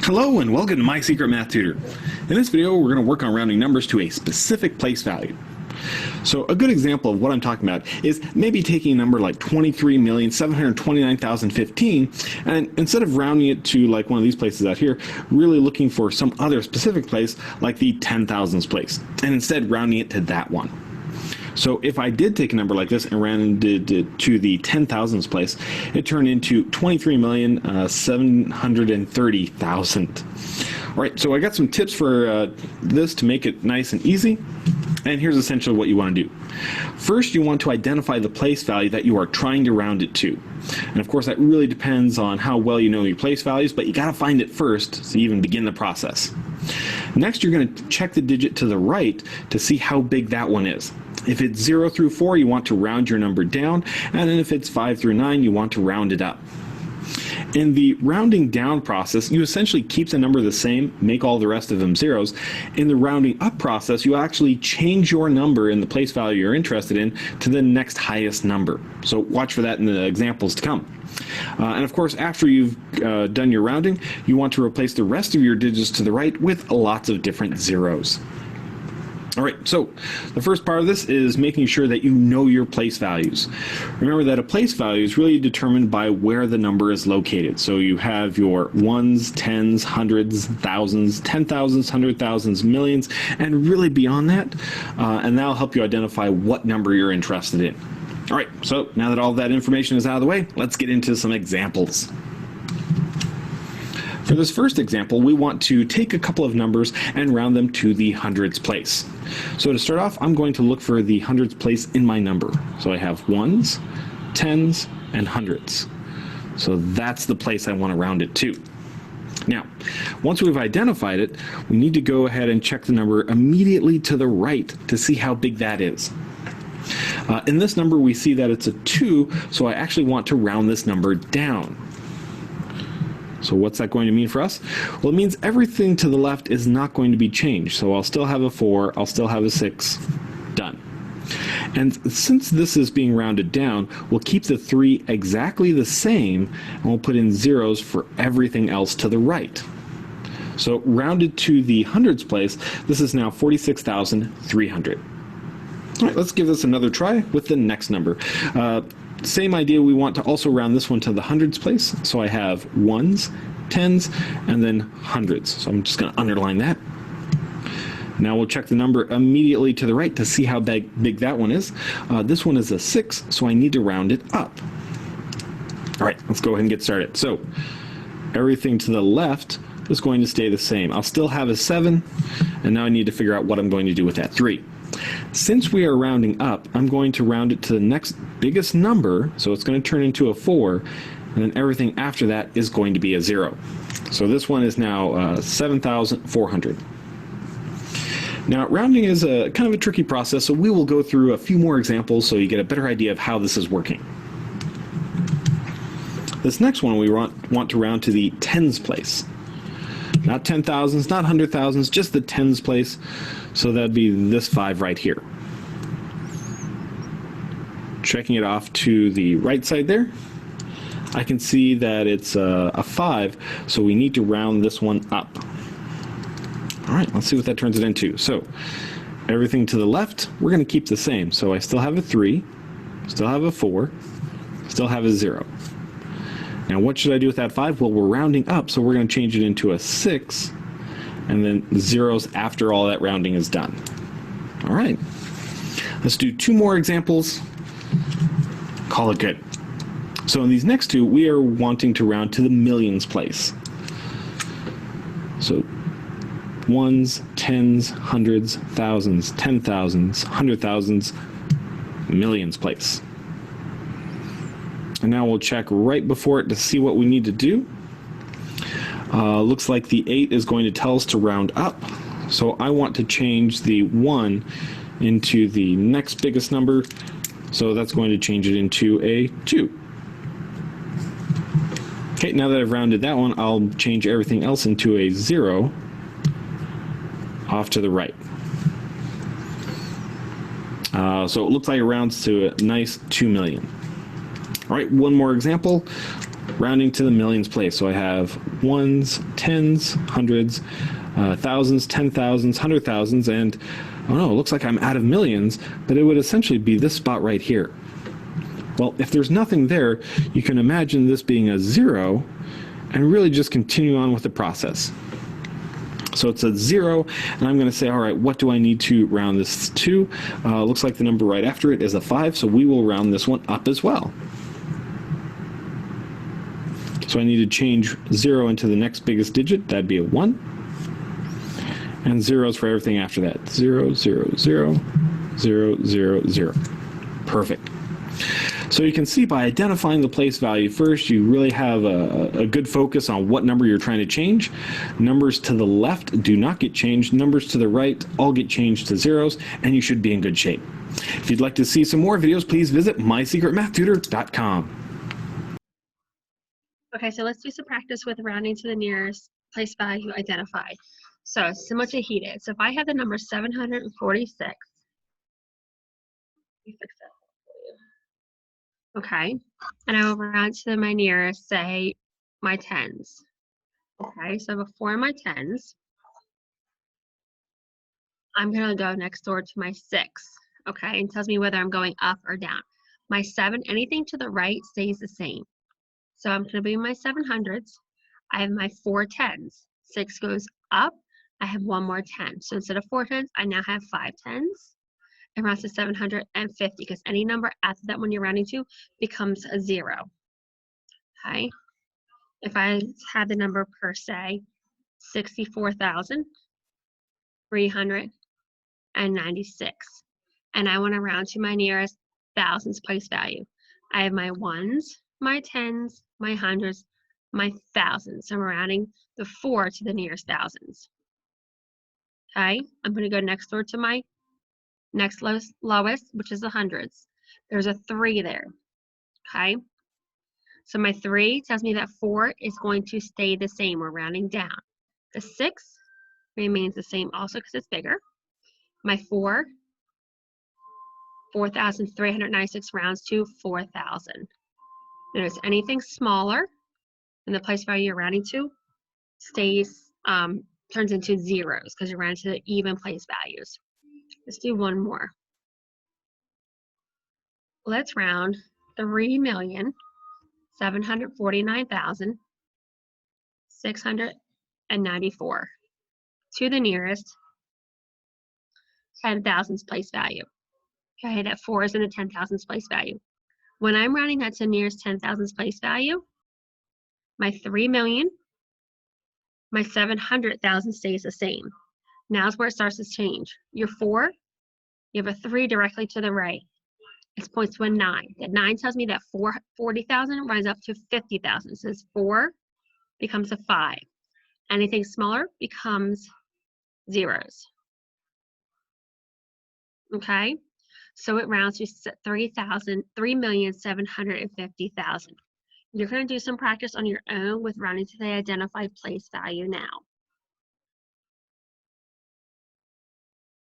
Hello and welcome to My Secret Math Tutor. In this video we're going to work on rounding numbers to a specific place value. So a good example of what I'm talking about is maybe taking a number like 23,729,015 and instead of rounding it to like one of these places out here, really looking for some other specific place like the 10,000s place and instead rounding it to that one. So if I did take a number like this and rounded it to the 10,000s place, it turned into 23,730,000. All right, so I got some tips for this to make it nice and easy. And here's essentially what you want to do. First, you want to identify the place value that you are trying to round it to. And of course, that really depends on how well you know your place values, but you got to find it first so you even begin the process. Next, you're going to check the digit to the right to see how big that one is. If it's 0 through 4, you want to round your number down, and then if it's 5 through 9, you want to round it up. In the rounding down process, you essentially keep the number the same, make all the rest of them zeros. In the rounding up process, you actually change your number in the place value you're interested in to the next highest number. So watch for that in the examples to come. And of course, after you've done your rounding, you want to replace the rest of your digits to the right with lots of different zeros. All right, so the first part of this is making sure that you know your place values. Remember that a place value is really determined by where the number is located. So you have your ones, tens, hundreds, thousands, 10,000s, 100,000s, millions, and really beyond that. And that'll help you identify what number you're interested in. All right, so now that all that information is out of the way, let's get into some examples. For this first example, we want to take a couple of numbers and round them to the hundreds place. So to start off, I'm going to look for the hundreds place in my number. So I have ones, tens, and hundreds. So that's the place I want to round it to. Now, once we've identified it, we need to go ahead and check the number immediately to the right to see how big that is. In this number, we see that it's a 2, so I actually want to round this number down. So what's that going to mean for us? Well, it means everything to the left is not going to be changed. So I'll still have a 4, I'll still have a 6, done. And since this is being rounded down, we'll keep the 3 exactly the same, and we'll put in zeros for everything else to the right. So rounded to the hundreds place, this is now 46,300. All right, let's give this another try with the next number. Same idea, we want to also round this one to the hundreds place. So I have ones, tens, and then hundreds. So I'm just going to underline that. Now we'll check the number immediately to the right to see how big that one is. This one is a 6, so I need to round it up. All right, let's go ahead and get started. So everything to the left is going to stay the same. I'll still have a 7, and now I need to figure out what I'm going to do with that 3. Since we are rounding up, I'm going to round it to the next biggest number, so it's going to turn into a 4, and then everything after that is going to be a 0. So this one is now 7,400. Now, rounding is a kind of a tricky process, so we will go through a few more examples so you get a better idea of how this is working. This next one we want to round to the tens place. Not 10,000s, not 100,000s, just the tens place. So that'd be this 5 right here. Checking it off to the right side there, I can see that it's a 5, so we need to round this one up. All right, let's see what that turns it into. So everything to the left, we're going to keep the same. So I still have a 3, still have a 4, still have a 0. Now what should I do with that 5? Well, we're rounding up, so we're going to change it into a 6, and then zeros after all that rounding is done. All right, let's do 2 more examples. Call it good. So in these next 2, we are wanting to round to the millions place. So ones, tens, hundreds, thousands, 10,000s, 100,000s, millions place. And now we'll check right before it to see what we need to do. Looks like the 8 is going to tell us to round up. So I want to change the 1 into the next biggest number. So that's going to change it into a 2. Okay, now that I've rounded that one, I'll change everything else into a 0 off to the right. So it looks like it rounds to a nice 2 million. All right, one more example. rounding to the millions place. So I have ones, tens, hundreds, thousands, 10,000s, 100,000s, and oh no, it looks like I'm out of millions, but it would essentially be this spot right here. Well, if there's nothing there, you can imagine this being a 0 and really just continue on with the process. So it's a 0, and I'm going to say, all right, what do I need to round this to? Looks like the number right after it is a 5, so we will round this one up as well. So I need to change 0 into the next biggest digit. That'd be a 1. And zeros for everything after that. 0, 0, 0, 0, 0, 0. Perfect. So you can see by identifying the place value first, you really have a good focus on what number you're trying to change. Numbers to the left do not get changed. Numbers to the right all get changed to zeros, and you should be in good shape. If you'd like to see some more videos, please visit mysecretmathtutor.com. Okay, so let's do some practice with rounding to the nearest place value identified. So similar to heated. So if I have the number 746, let me fix that. Okay, and I will round to my nearest, say, my tens. Okay, so I have a 4 in my tens. I'm going to go next door to my 6, okay, and tells me whether I'm going up or down. My 7, anything to the right stays the same. So I'm going to be in my 700s. I have my 4 tens. 6 goes up. I have 1 more 10. So instead of 4 tens, I now have 5 tens. It rounds to 750 because any number after that when you're rounding to becomes a 0. Okay. If I had the number per se 64,396 and I want to round to my nearest thousands place value, I have my ones, my tens, my hundreds, my thousands. So I'm rounding the 4 to the nearest thousands. Okay. I'm going to go next door to my next lowest, which is the hundreds. There's a 3 there, okay? So my 3 tells me that 4 is going to stay the same. We're rounding down. The 6 remains the same also because it's bigger. My 4,396 rounds to 4,000. Notice anything smaller than the place value you're rounding to stays, turns into zeros because you're rounding to the even place values. Let's do one more. Let's round 3,749,694 to the nearest 10,000s place value. Okay, that 4 is in the 10,000s place value. When I'm rounding that to the nearest 10,000s place value, my 3 million, my 700,000 stays the same. Now's where it starts to change. Your 4, you have a 3 directly to the right. It points to a 9. That 9 tells me that 40,000 rises up to 50,000. So this 4 becomes a 5. Anything smaller becomes zeros. Okay, so it rounds to 3,750,000. You're going to do some practice on your own with rounding to the identified place value now.